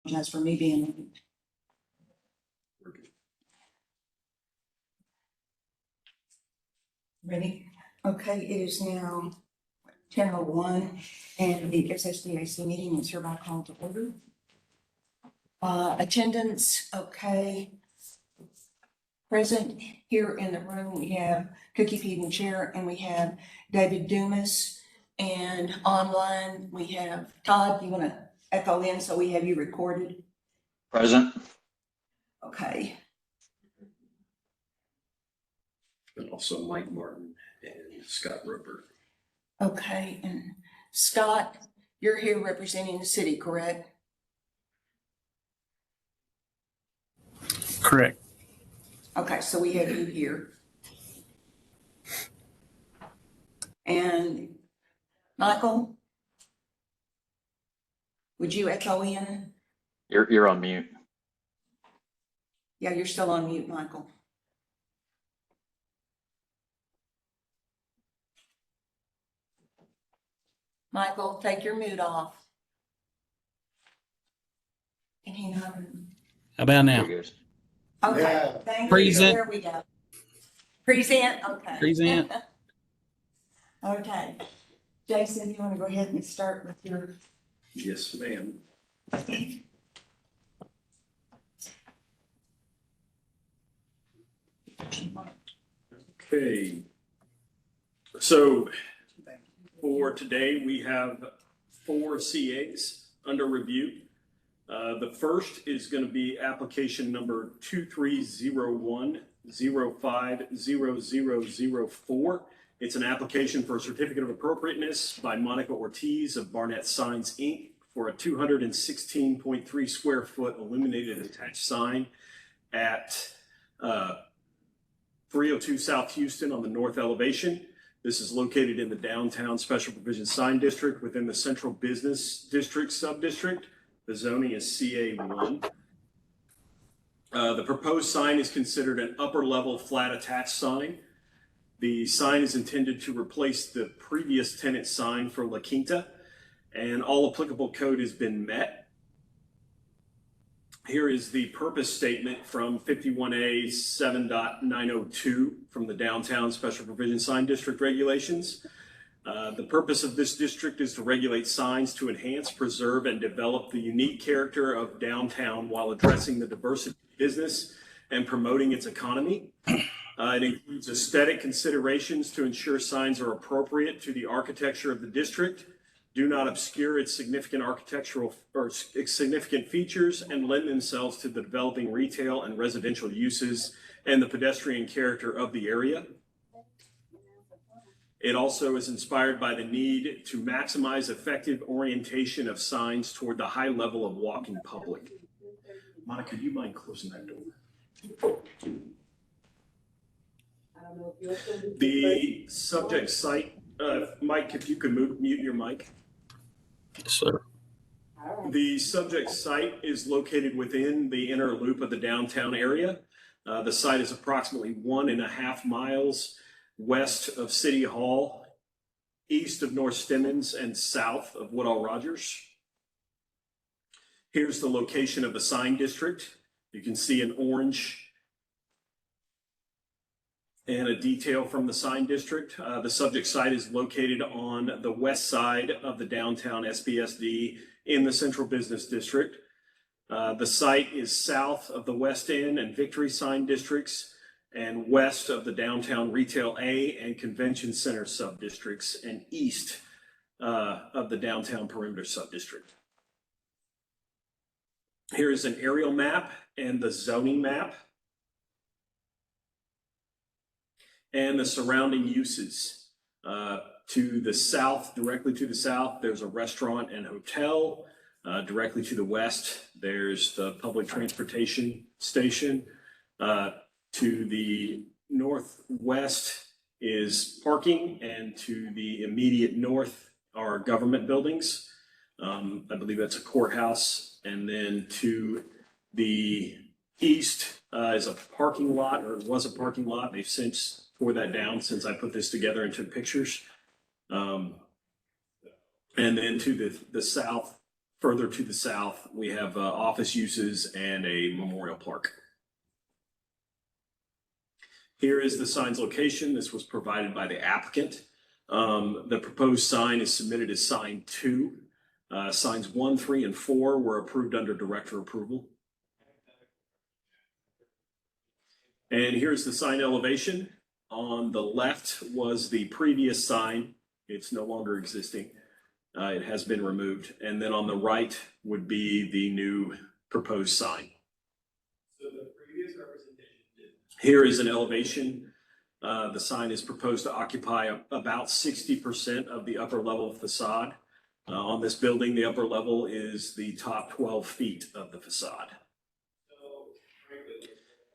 apologize for me being late. Ready? Okay, it is now 10:01 and the SSDAC meeting is hereby called to order. Attendance, okay. Present here in the room, we have Cookie Feeding Chair and we have David Dumas. And online, we have Todd. You want to echo in so we have you recorded? Present. Okay. And also Mike Martin and Scott Roper. Okay, and Scott, you're here representing the city, correct? Correct. Okay, so we have you here. And Michael, would you echo in? You're on mute. Yeah, you're still on mute, Michael. Michael, take your mute off. Can he not? How about now? There he goes. Okay, Yeah. thank you. Present. There we go. Present, okay. Present. Okay. Jason, you want to go ahead and start with your, Yes, ma'am. Okay. So for today, we have 4 CAs under review. The first is going to be application number 2301-050004. It's an application for a certificate of appropriateness by Monica Ortiz of Barnett Signs, Inc. for a 216.3 square foot illuminated attached sign at 302 South Houston on the north elevation. This is located in the downtown special provision sign district within the central business district sub-district. The zoning is CA1. The proposed sign is considered an upper level flat attached sign. The sign is intended to replace the previous tenant sign for La Quinta, and all applicable code has been met. Here is the purpose statement from 51A 7.902 from the Downtown Special Provision Sign District regulations. The purpose of this district is to regulate signs to enhance, preserve, and develop the unique character of downtown while addressing the diversity of business and promoting its economy. It includes aesthetic considerations to ensure signs are appropriate to the architecture of the district, do not obscure its significant architectural or significant features, and lend themselves to the developing retail and residential uses and the pedestrian character of the area. It also is inspired by the need to maximize effective orientation of signs toward the high level of walking public. Monica, do you mind closing that door? The subject site, Mike, if you could mute your mic. Yes, sir. the The subject site is located within the inner loop of the downtown area. The site is approximately 1.5 miles west of City Hall, east of North Stemmons, and south of Woodall Rogers. Here's the location of the sign district. You can see an orange and a detail from the sign district. The subject site is located on the west side of the downtown SBSD in the central business district. The site is south of the West End and Victory sign districts and west of the downtown Retail A and Convention Center sub-districts and east of the downtown perimeter sub-district. Here is an aerial map and the zoning map and the surrounding uses. To the south, directly to the south, there's a restaurant and hotel. Directly to the west, there's the public transportation station. To the northwest is parking, and to the immediate north are government buildings. I believe that's a courthouse. And then to the east is a parking lot, or was a parking lot. They've since tore that down since I put this together and took pictures. And then to the south Further to the south, we have office uses and a memorial park. Here is the sign's location. This was provided by the applicant. The proposed sign is submitted as sign 2. Signs 1, 3, and 4 were approved under director approval. And here's the sign elevation. On the left was the previous sign. It's no longer existing. It has been removed. And then on the right would be the new proposed sign. So the previous representation. Here is an elevation. The sign is proposed to occupy about 60% of the upper level facade. On this building, the upper level is the top 12 feet of the facade.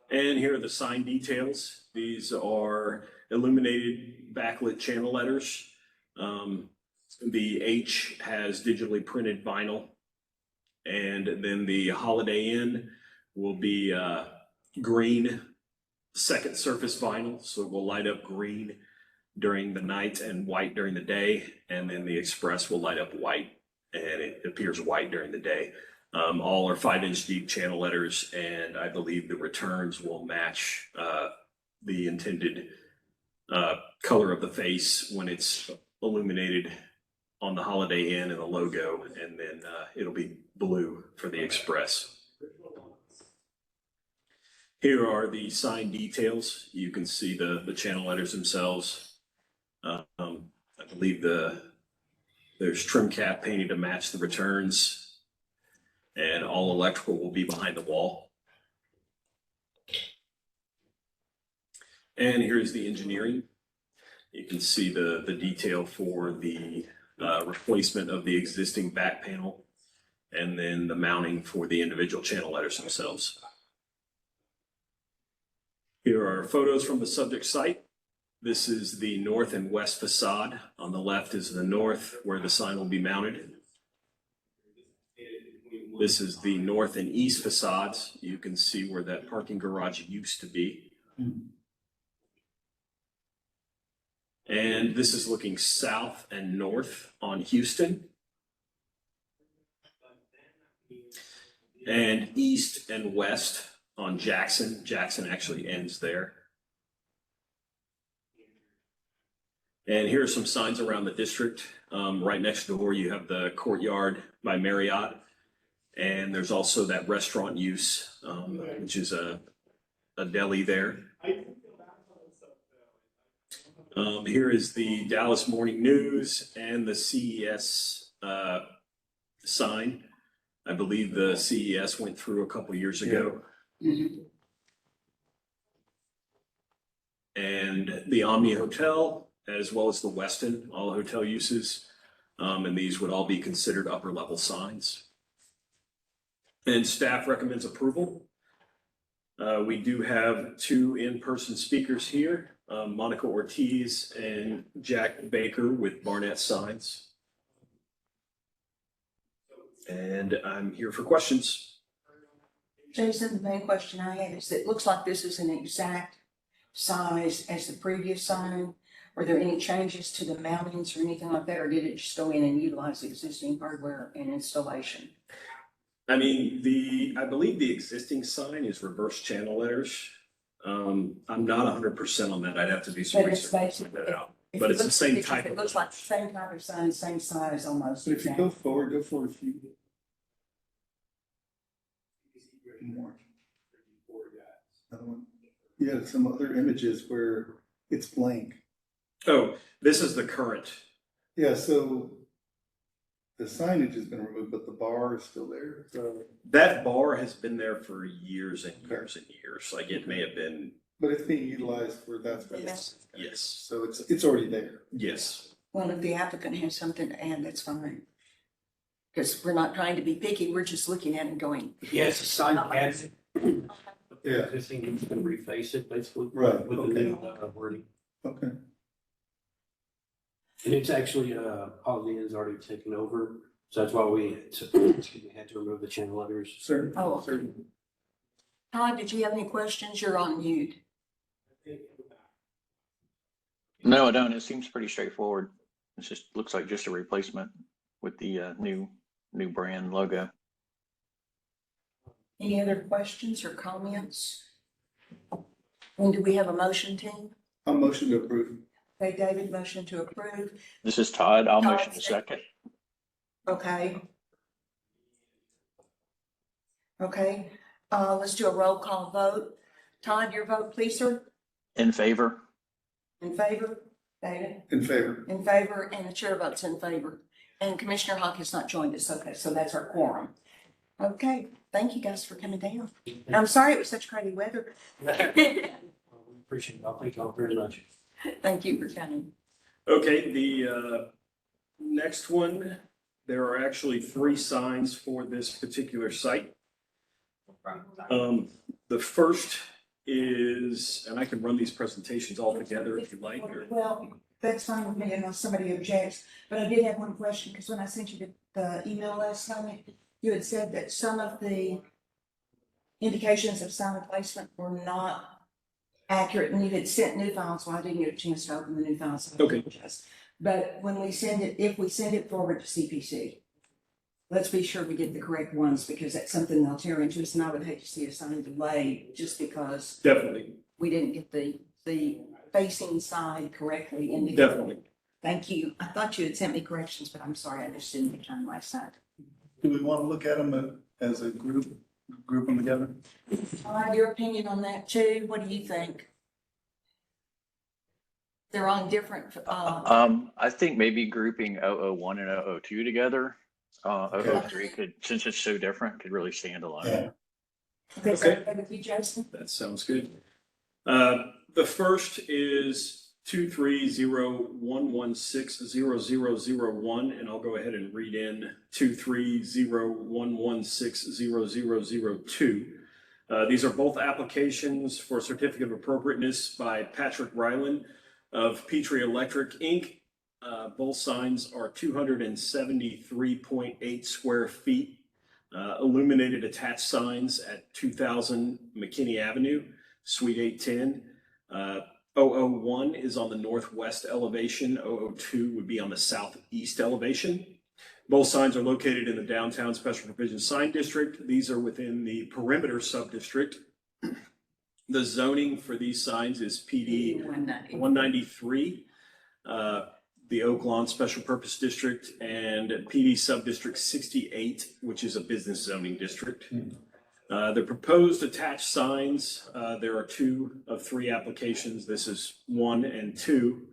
And here are the sign details. These are illuminated backlit channel letters. The H has digitally printed vinyl. And then the Holiday Inn will be green second surface vinyl. So it will light up green during the night and white during the day. And then the Express will light up white and it appears white during the day. All are 5-inch deep channel letters, and I believe the returns will match the intended color of the face when it's illuminated on the Holiday Inn and the logo, and then it'll be blue for the Express. Here are the sign details. You can see the channel letters themselves. I believe there's trim cap painted to match the returns. And all electrical will be behind the wall. And here's the engineering. You can see the detail for the replacement of the existing back panel and then the mounting for the individual channel letters themselves. Here are photos from the subject site. This is the north and west facade. On the left is the north where the sign will be mounted. This is the north and east facades. You can see where that parking garage used to be. And this is looking south and north on Houston. And east and west on Jackson. Jackson actually ends there. And here are some signs around the district. Right next door, you have the Courtyard by Marriott. And there's also that restaurant use, which is a deli there. Here is the Dallas Morning News and the CES sign. I believe the CES went through a couple years ago. Mm-hmm. And the Omni Hotel, as well as the Westin, all hotel uses. And these would all be considered upper level signs. And staff recommends approval. We do have 2 in-person speakers here, Monica Ortiz and Jack Baker with Barnett Signs. And I'm here for questions. Jason, the main question I had is, it looks like this is an exact size as the previous sign. Were there any changes to the mountings or anything like that, or did it just go in and utilize existing hardware and installation? I mean, I believe the existing sign is reverse channel letters. I'm not 100% on that. I'd have to do some But it's research to basically, find that out. if But you it's the look at same picture, type it of looks like the same type of sign, same size almost. So if you exactly. go forward a few more. Another one. You have some other images where it's blank. Oh, this is the current. Yeah, so the signage has been removed, but the bar is still there. So, That bar has been there for years and years and years. Like it may have been, but it's being utilized for that's what Yes. yes, So it's already there. yes. Well, if the applicant has something to add, that's fine. Because we're not trying to be picky, we're just looking at it and going, Yes, sign adds. Yeah. Existing, you can reface it basically. Right, With the okay. new wording. Okay. And it's actually, Holiday Inn's already taken over. So that's why we had to remove the channel letters. Sir. Oh. Sir. Todd, did you have any questions? You're on mute. No, I don't. It seems pretty straightforward. It just looks like just a replacement with the new new brand logo. Any other questions or comments? And do we have a motion, team? I'll motion to approve. Okay, David, motion to approve. This is Todd. I'll Todd, motion to second. Okay. Okay, let's do a roll call vote. Todd, your vote, please, sir. In favor? In favor? David? In favor. In favor, and the chair votes in favor. And Commissioner Hawk has not joined us. Okay, so that's our quorum. Okay, thank you guys for coming down. I'm sorry it was such crazy weather. We appreciate it. Thank you all very much. Thank you for coming. Okay, the next one, there are actually 3 signs for this particular site. The first is, and I can run these presentations all together if you like, or Well, that's fine with me unless somebody objects, but I did have one question, because when I sent you the email last night, you had said that some of the indications of sign replacement were not accurate, and you had sent new files, so I didn't get a chance to open the new files. So I Okay. apologize. But when we send it, if we send it forward to CPC, let's be sure we get the correct ones, because that's something they'll tear into us, and I would hate to see a sign delay just because definitely, we didn't get the facing side correctly indicated. definitely. Thank you. I thought you had sent me corrections, but I'm sorry, I just didn't get time last night. Do we want to look at them as a group them together? Your opinion on that too? What do you think? They're on different, I think maybe grouping 001 and 002 together. 003 could, since it's so different, could really stand alone. Yeah. okay, so Okay. with you, Jason? That sounds good. The first is 230-116-0001, and I'll go ahead and read in 230-116-0002. These are both applications for certificate of appropriateness by Patrick Ryland of Petrie Electric, Inc. Both signs are 273.8 square feet, illuminated attached signs at 2000 McKinney Avenue, Suite 810. 001 is on the northwest elevation. 002 would be on the southeast elevation. Both signs are located in the downtown special provision sign district. These are within the perimeter sub-district. The zoning for these signs is PD 193, the Oak Lawn Special Purpose District, and PD Sub-District 68, which is a business zoning district. The proposed attached signs, there are 2 of 3 applications. This is 1 and 2,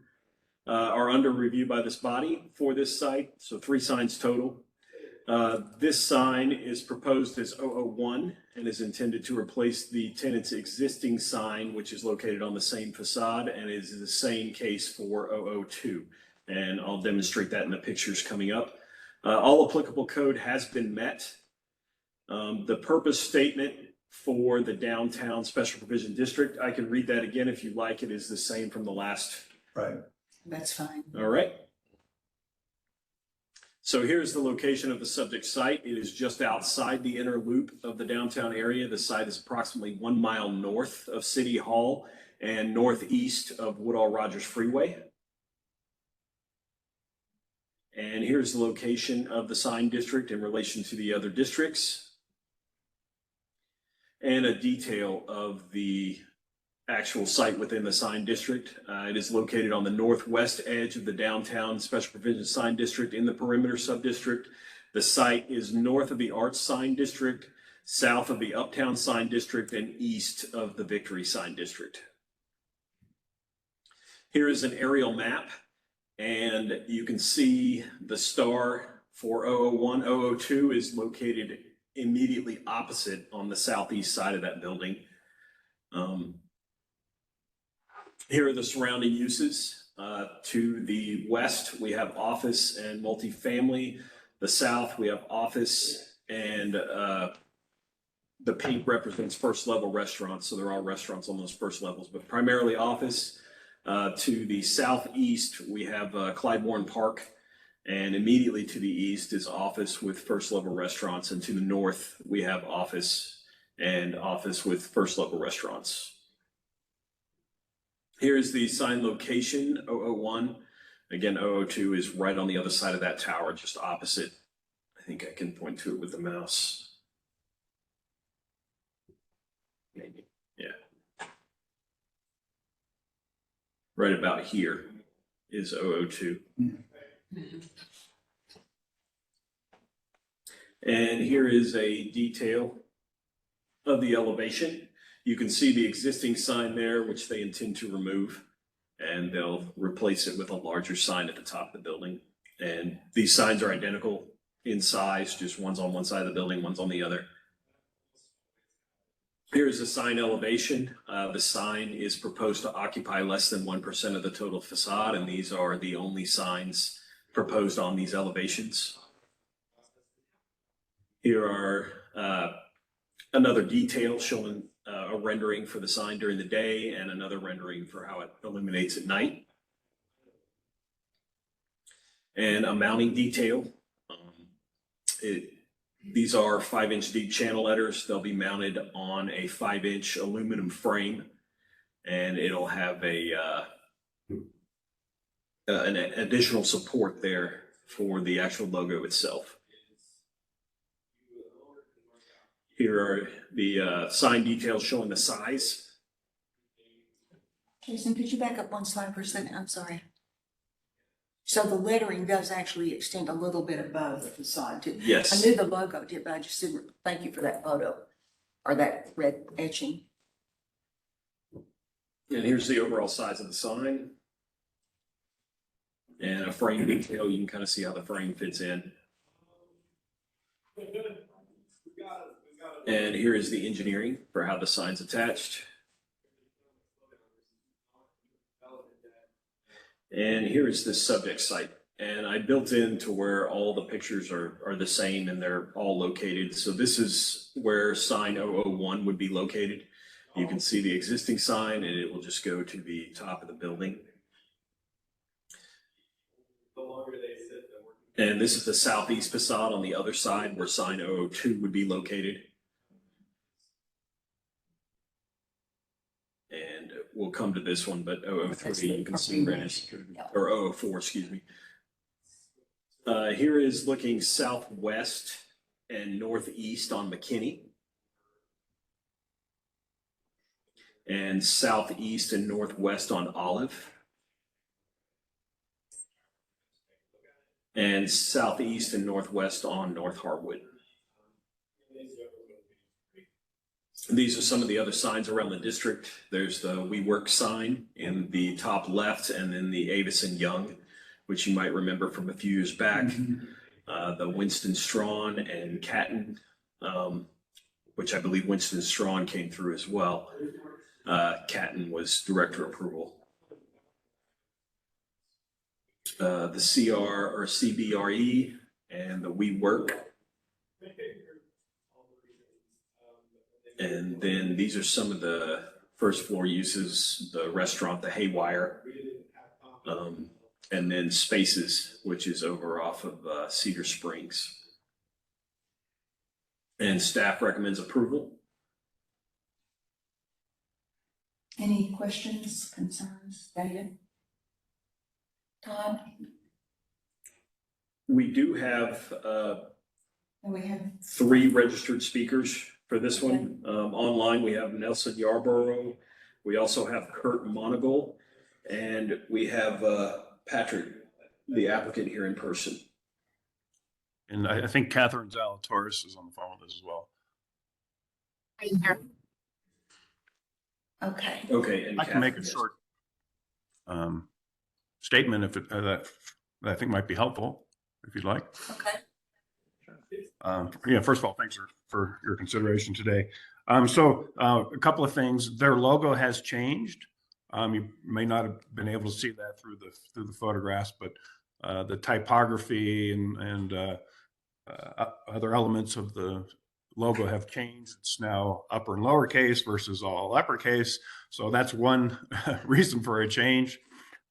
are under review by this body for this site, so 3 signs total. This sign is proposed as 001 and is intended to replace the tenant's existing sign, which is located on the same facade, and is the same case for 002. And I'll demonstrate that in the pictures coming up. All applicable code has been met. The purpose statement for the downtown special provision district, I can read that again if you like. It is the same from the last. Right. That's fine. All right. So here's the location of the subject site. It is just outside the inner loop of the downtown area. The site is approximately 1 mile north of City Hall and northeast of Woodall Rogers Freeway. And here's the location of the sign district in relation to the other districts. And a detail of the actual site within the sign district. It is located on the northwest edge of the downtown special provision sign district in the perimeter sub-district. The site is north of the arts sign district, south of the uptown sign district, and east of the Victory sign district. Here is an aerial map, and you can see the star for 001. 002 is located immediately opposite on the southeast side of that building. Here are the surrounding uses. To the west, we have office and multifamily. The south, we have office, and the pink represents first level restaurants. So there are restaurants on those first levels, but primarily office. To the southeast, we have Clybourne Park, and immediately to the east is office with first level restaurants. And to the north, we have office and office with first level restaurants. Here's the sign location, 001. Again, 002 is right on the other side of that tower, just opposite think I can point to it with the mouse. Maybe, yeah. Right about here is 002. And here is a detail of the elevation. You can see the existing sign there, which they intend to remove, and they'll replace it with a larger sign at the top of the building. And these signs are identical in size, just one's on one side of the building, one's on the other. Here's the sign elevation. The sign is proposed to occupy less than 1% of the total facade, and these are the only signs proposed on these elevations. Here are another detail showing a rendering for the sign during the day and another rendering for how it illuminates at night. And a mounting detail. These are 5-inch deep channel letters. They'll be mounted on a 5-inch aluminum frame, and it'll have an additional support there for the actual logo itself. Here are the sign details showing the size. Jason, could you back up one slide for a second? I'm sorry. So the lettering does actually extend a little bit above the facade too. Yes. I knew the logo did, but I just didn't, thank you for that photo or that red etching. And here's the overall size of the sign. And a frame detail, you can kind of see how the frame fits in. And here is the engineering for how the sign's attached. And here is the subject site. And I built in to where all the pictures are the same and they're all located. So this is where sign 001 would be located. You can see the existing sign and it will just go to the top of the building. And this is the southeast facade on the other side where sign 002 would be located. And we'll come to this one, but 003 you can see red, or 004, excuse me. Here is looking southwest and northeast on McKinney. And southeast and northwest on Olive. And southeast and northwest on North Harwood. These are some of the other signs around the district. There's the We Work sign in the top left, and then the Avis and Young, which you might remember from a few years back. The Winston Strawn and Catton, which I believe Winston Strawn came through as well. Catton was director approval. The CR or CBRE and the We Work. And then these are some of the first floor uses, the restaurant, the Haywire, and then Spaces, which is over off of Cedar Springs. And staff recommends approval. Any questions, concerns, David? Todd? We do have And we have 3 registered speakers for this one. Online, we have Nelson Yarborough. We also have Kurt Monagle, and we have Patrick, the applicant, here in person. And I think Catherine Zalatoris is on the phone with us as well. okay. Okay. And I can make a Catherine, short statement if it, that I think might be helpful, if you'd like. Okay. Yeah, first of all, thanks for your consideration today. So a couple of things. Their logo has changed. You may not have been able to see that through the photographs, but the typography and other elements of the logo have changed. It's now upper and lowercase versus all uppercase. So that's one reason for a change.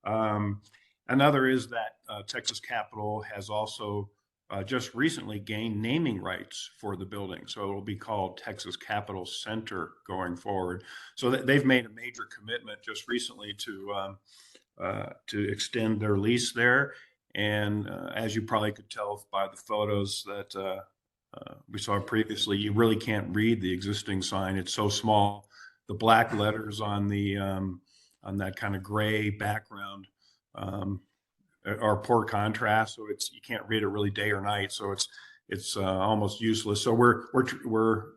Another is that Texas Capital has also just recently gained naming rights for the building. So it will be called Texas Capital Center going forward. So they've made a major commitment just recently to extend their lease there. And as you probably could tell by the photos that we saw previously, you really can't read the existing sign. It's so small. The black letters on the on that kind of gray background are poor contrast, so you can't read it really day or night. So it's almost useless. So we're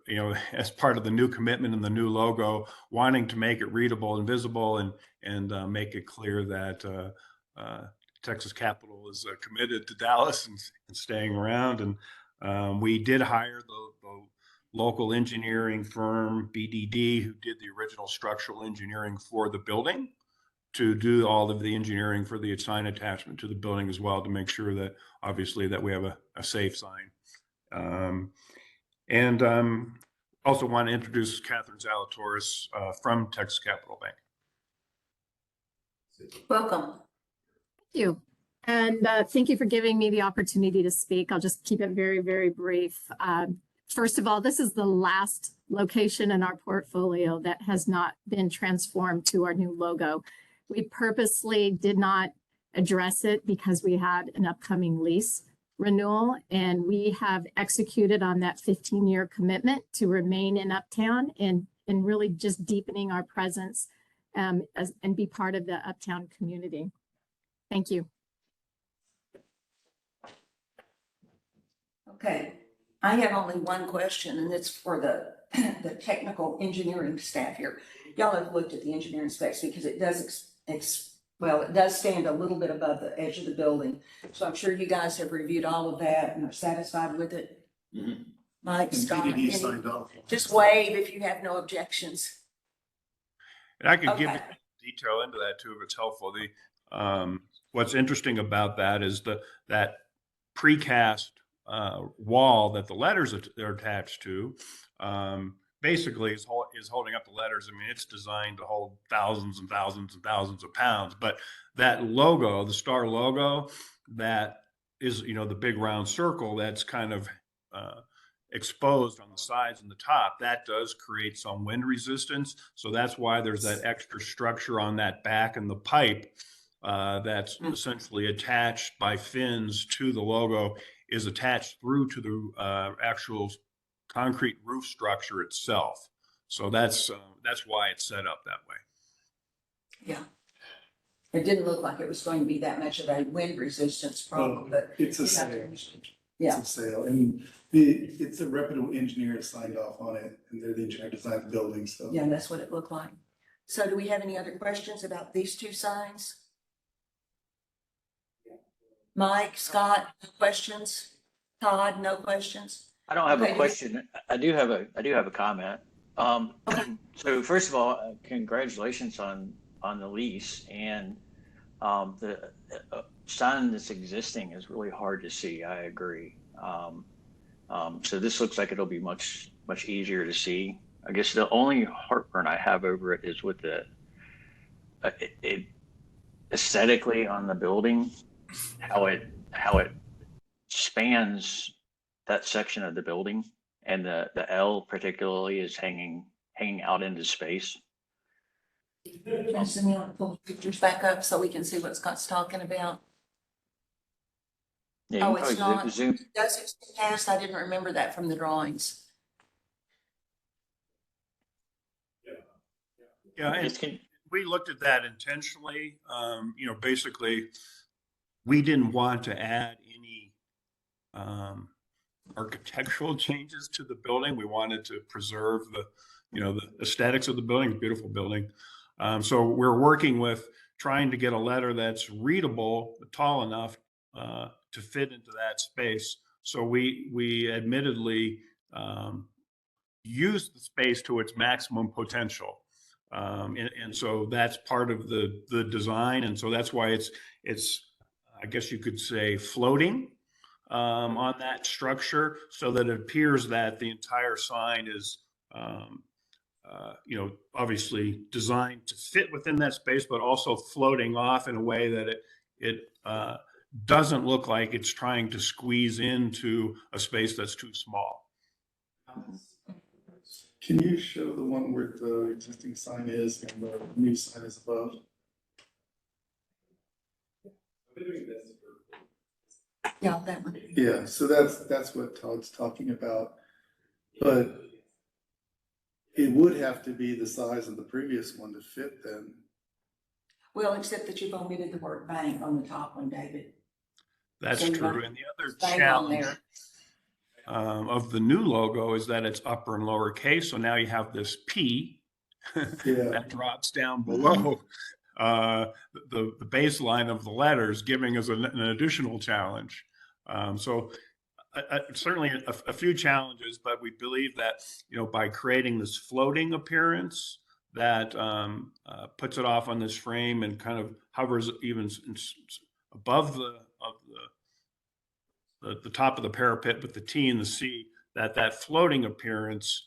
you know, as part of the new commitment and the new logo, wanting to make it readable and visible and make it clear that Texas Capital is committed to Dallas and staying around. And we did hire the local engineering firm BDD, who did the original structural engineering for the building, to do all of the engineering for the sign attachment to the building as well, to make sure that obviously that we have a safe sign. Also want to introduce Catherine Zalatoris from Texas Capital Bank. Welcome. You. And thank you for giving me the opportunity to speak. I'll just keep it very, very brief. First of all, this is the last location in our portfolio that has not been transformed to our new logo. We purposely did not address it because we had an upcoming lease renewal, and we have executed on that 15-year commitment to remain in Uptown and really just deepening our presence and be part of the Uptown community. Thank you. Okay, I have only one question, and it's for the technical engineering staff here. Y'all have looked at the engineering specs because it does it does stand a little bit above the edge of the building. So I'm sure you guys have reviewed all of that and are satisfied with it. Mhm. Mike, And Scott, BDD any- signed off. just wave if you have no objections. And I could give Okay. you detail into that too if it's helpful. What's interesting about that is that precast wall that the letters are attached to, basically is holding up the letters. I mean, it's designed to hold thousands and thousands and thousands of pounds. But that logo, the star logo, that is, you know, the big round circle that's kind of exposed on the sides and the top, that does create some wind resistance. So that's why there's that extra structure on that back and the pipe that's essentially attached by fins to the logo, is attached through to the actual concrete roof structure itself. So that's why it's set up that way. Yeah. It didn't look like it was going to be that much of a wind resistance problem, but. It's a you have to sale. understand. Yeah. It's a sale, and it's a reputable engineer that signed off on it, and they're the engineer that designed the building, so. Yeah, that's what it looked like. So do we have any other questions about these two signs? Mike, Scott, no questions? Todd, no questions? I don't have Okay. a question. I do have a comment. So first of all, congratulations on the lease, and the sign that's existing is really hard to see. I agree. So this looks like it'll be much easier to see. I guess the only heartburn I have over it is with it aesthetically on the building, how it spans that section of the building, and the L particularly is hanging out into space. Jason, you want to pull the pictures back up so we can see what Scott's talking about? Yeah, you Oh, can it's probably not. zoom. Does it pass? I didn't remember that from the drawings. Yeah, and It's can, we looked at that intentionally. You know, basically, we didn't want to add any architectural changes to the building. We wanted to preserve the aesthetics of the building. It's a beautiful building. So we're working with trying to get a letter that's readable, tall enough to fit into that space. So we admittedly use the space to its maximum potential. And so that's part of the design. And so that's why it's I guess you could say floating on that structure, so that it appears that the entire sign is obviously designed to fit within that space, but also floating off in a way that it doesn't look like it's trying to squeeze into a space that's too small. Can you show the one where the existing sign is and the new sign is above? Yeah, that one. Yeah, so that's what Todd's talking about. But it would have to be the size of the previous one to fit then. Well, except that you've omitted the word bank on the top one, David. That's So you true. might And the other Bank on challenge there. of the new logo is that it's upper and lower case. So now you have this P Yeah. that drops down below the baseline of the letters, giving us an additional challenge. So certainly a few challenges, but we believe that, by creating this floating appearance that puts it off on this frame and kind of hovers even above the top of the parapet with the T and the C, that floating appearance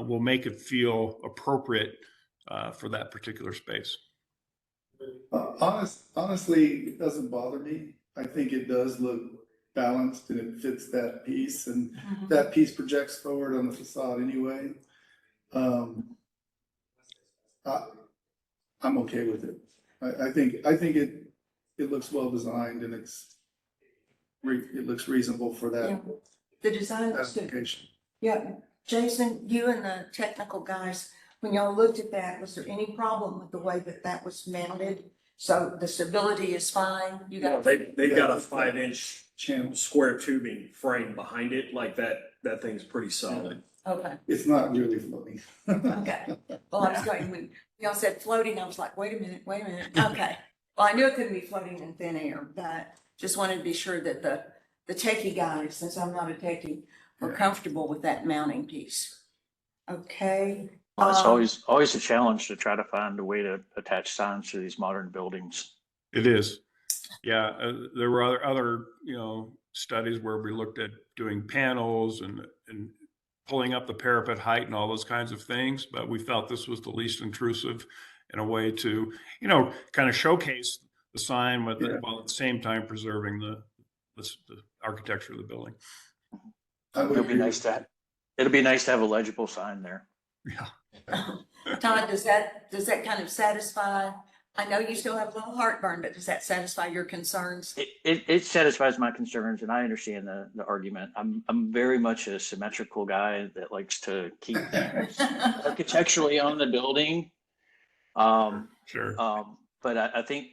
will make it feel appropriate for that particular space. Honestly, it doesn't bother me. I think it does look balanced and it fits that piece, and Mhm. that piece projects forward on the facade anyway. I'm okay with it. I think it looks well designed and it looks reasonable for Yeah. that The design looks good. application. Yeah, Jason, you and the technical guys, when y'all looked at that, was there any problem with the way that that was mounted? So the stability is fine, you No, got, they've got a 5-inch Channel. square tubing frame behind it, like that thing's pretty solid. okay, It's not really floating. okay. Well, I was going, when y'all said floating, I was like, wait a minute, okay. Well, I knew it couldn't be floating in thin air, but just wanted to be sure that the techie guys, since I'm not a techie, are Yeah. comfortable with that mounting piece. Okay. Well, it's Um, always a challenge to try to find a way to attach signs to these modern buildings. It is. Yeah, there were other, studies where we looked at doing panels and pulling up the parapet height and all those kinds of things, but we felt this was the least intrusive in a way to, kind of showcase the sign Yeah. while at the same time preserving the architecture of the building. I would It'll be agree nice with it'll be nice to have a legible sign there. Yeah. Todd, does that kind of satisfy? I know you still have a little heartburn, but does that satisfy your concerns? It satisfies my concerns, and I understand the argument. I'm very much a symmetrical guy that likes to keep things architecturally on the building. Sure. But I think,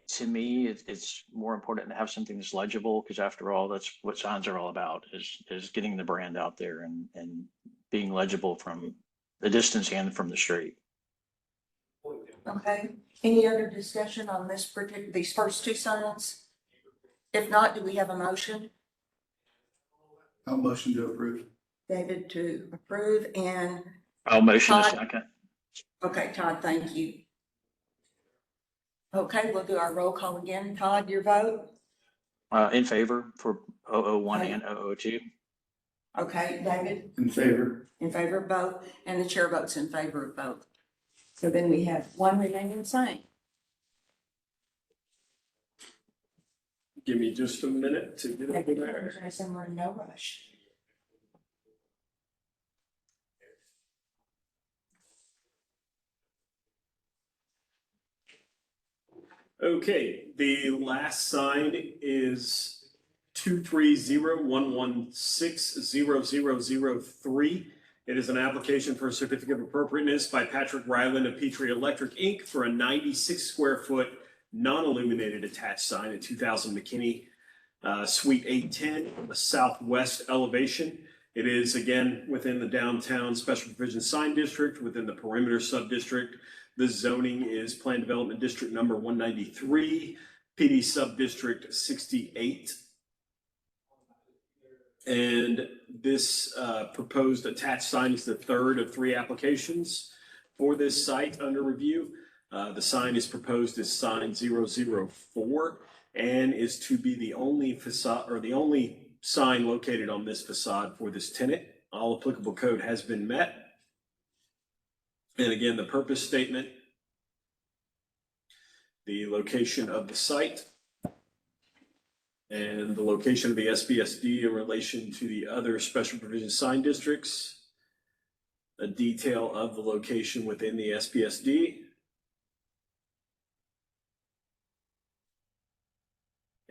to me, it's more important to have something that's legible, because after all, that's what signs are all about, is getting the brand out there and being legible from the distance and from the street. Okay, any other discussion on these first two signs? If not, do we have a motion? I'll motion to approve. David to approve and, I'll motion a Todd? second. okay, Todd, thank you. Okay, we'll do our roll call again. Todd, your vote? In favor for 001 and 002. Okay, David, In favor. in favor of both, and the chair votes in favor of both. So then we have one remaining sign. Give me just a minute to get over there. Jason, we're in no rush. Okay, the last sign is 230-116-0003. It is an application for a certificate of appropriateness by Patrick Ryland of Petrie Electric Inc. for a 96 square foot non-illuminated attached sign at 2000 McKinney, Suite 810, the southwest elevation. It is again within the downtown special provision sign district, within the perimeter sub-district. The zoning is Plan Development District number 193, PD Sub-District 68. And this proposed attached sign is the third of 3 applications for this site under review. The sign is proposed as sign 004 and is to be the only facade, or the only sign located on this facade for this tenant. All applicable code has been met. And again, the purpose statement, the location of the site, and the location of the SBSD in relation to the other special provision sign districts, a detail of the location within the SBSD,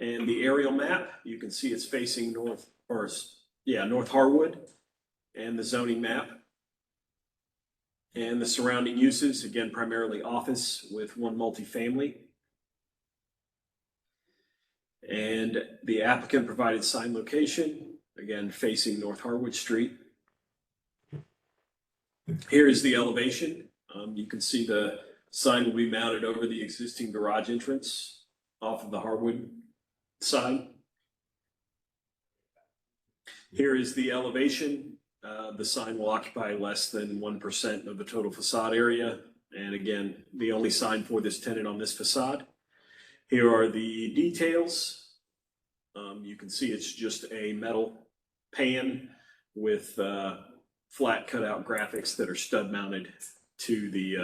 And the aerial map, you can see it's facing North Harwood, and the zoning map. And the surrounding uses, again, primarily office with one multifamily. And the applicant provided sign location, again, facing North Harwood Street. Here is the elevation. You can see the sign will be mounted over the existing garage entrance off of the Harwood side. Here is the elevation. The sign will occupy less than 1% of the total facade area. And again, the only sign for this tenant on this facade. Here are the details. You can see it's just a metal pan with flat cutout graphics that are stud mounted to the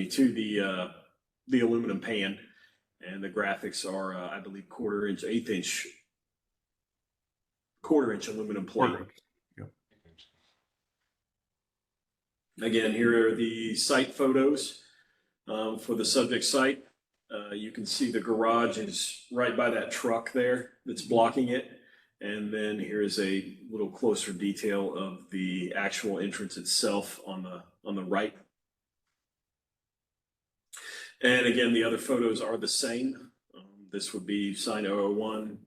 to the aluminum pan. And the graphics are, I believe, 1/4 inch aluminum plate. Yep. Again, here are the site photos for the subject site. You can see the garage is right by that truck there that's blocking it. And then here's a little closer detail of the actual entrance itself on the right. And again, the other photos are the same. This would be sign 001,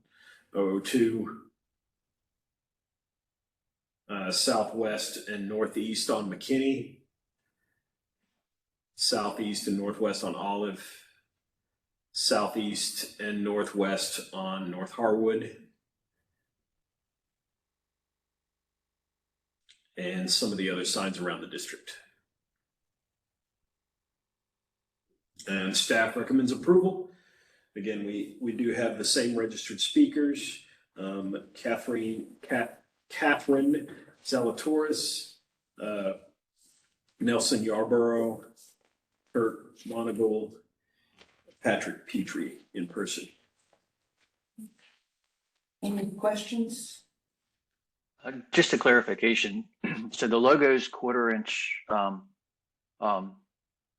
002, southwest and northeast on McKinney, southeast and northwest on Olive, southeast and northwest on North Harwood, and some of the other signs around the district. And staff recommends approval. Again, we do have the same registered speakers. Catherine Zalatoris, Nelson Yarborough, Kurt Monagle, Patrick Petrie in person. Any questions? Just a clarification. So the logo's 1/4 inch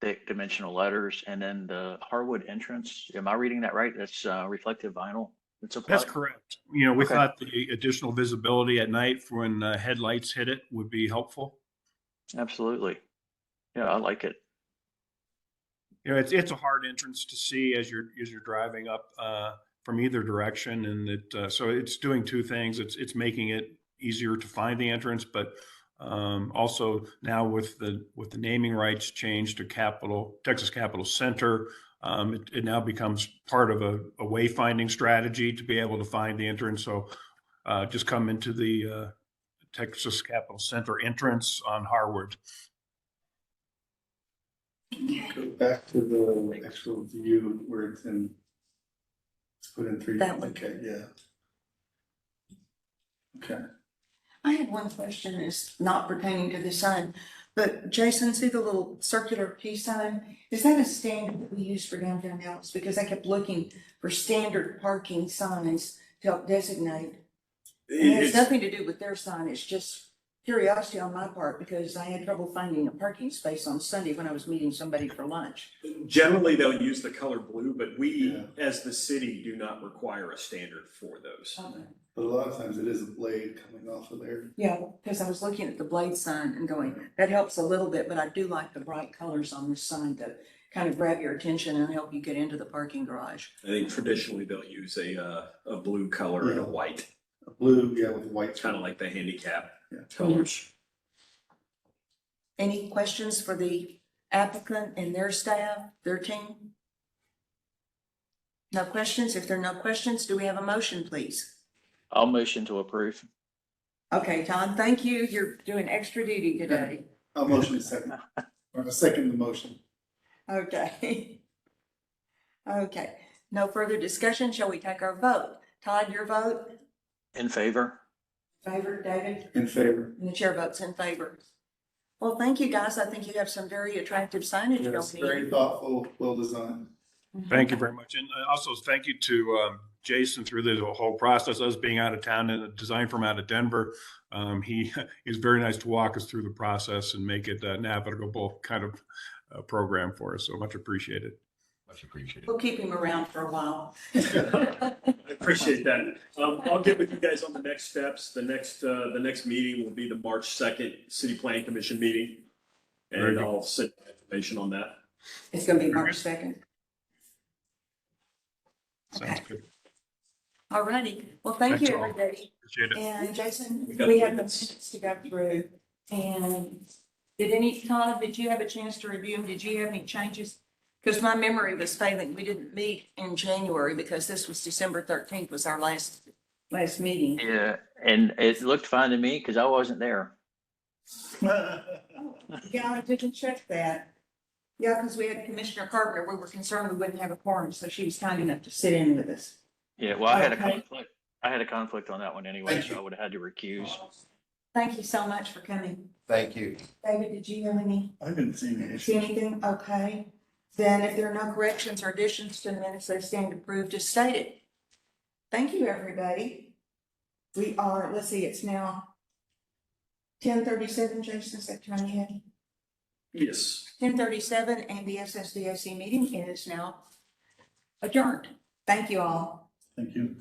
thick dimensional letters, and then the Harwood entrance. Am I reading that right? That's reflective vinyl. That's That's correct. You know, we Okay. thought the additional visibility at night for when headlights hit it would be helpful. Absolutely. Yeah, I like it. You know, it's a hard entrance to see as you're driving up from either direction, and so it's doing two things. It's making it easier to find the entrance, but also now with the naming rights changed to Texas Capital Center, it now becomes part of a wayfinding strategy to be able to find the entrance. So just come into the Texas Capital Center entrance on Harwood. Go back to the actual view where it's put in 3D. That one. Okay, yeah. Okay. I had one question that's not pertaining to the sign, but Jason, see the little circular peace sign? Is that a standard that we use for downtown Dallas? Because I kept looking for standard parking signs to help designate. It has It's, nothing to do with their sign, it's just curiosity on my part because I had trouble finding a parking space on Sunday when I was meeting somebody for lunch. generally, they'll use the color blue, but we, Yeah. as the city, do not require a standard for those. But a lot of times it is a blade coming off of there. Yeah, because I was looking at the blade sign and going, that helps a little bit, but I do like the bright colors on this sign to kind of grab your attention and help you get into the parking garage. I think traditionally they'll use a blue color and a Yeah. white, A blue, yeah, with white. kind of like the handicap Yeah. colors. Any questions for the applicant and their staff, their team? No questions? If there are no questions, do we have a motion, please? I'll motion to approve. Okay, Todd, thank you. You're doing extra duty today. I'll motion a second. Or a second the motion. Okay. Okay, no further discussion. Shall we take our vote? Todd, your vote? In favor? Favor, David? In favor. And the chair votes in favor. Well, thank you, guys. I think you have some very attractive signage Yes, going very in. thoughtful, well designed. Thank you very much. And also thank you to Jason through the whole process, us being out of town and a design firm out of Denver. He is very nice to walk us through the process and make it a navigable kind of program for us. So much appreciated. much appreciated. We'll keep him around for a while. I appreciate that. I'll get with you guys on the next steps. The next meeting will be the March 2nd City Plan Commission meeting. Very And good. I'll send information on that. It's gonna be March 2nd. Sounds Okay. good. All righty. Well, thank Thanks you, all. everybody. Appreciate it. And Jason, We got we the have the minutes. minutes to go through. And Todd, did you have a chance to review them? Did you have any changes? Because my memory was failing. We didn't meet in January because this was December 13th was our last meeting. Yeah, and it looked fine to me because I wasn't there. Yeah, I didn't check that. Yeah, because we had Commissioner Carpenter. We were concerned we wouldn't have a quorum, so she was kind enough to sit in with us. Yeah, well, I had a Okay. conflict. I had a conflict on that one anyway, Thank so you. I would have had to recuse. Thank you so much for coming. Thank you. David, did you have any? I haven't seen any See issues. anything? Okay. Then if there are no corrections or additions to the minutes, they stand approved as stated. Thank you, everybody. We are, let's see, it's now 10:37, Jason, is that time you had? Yes. 10:37, and the SSDOC meeting is now adjourned. Thank you all. Thank you.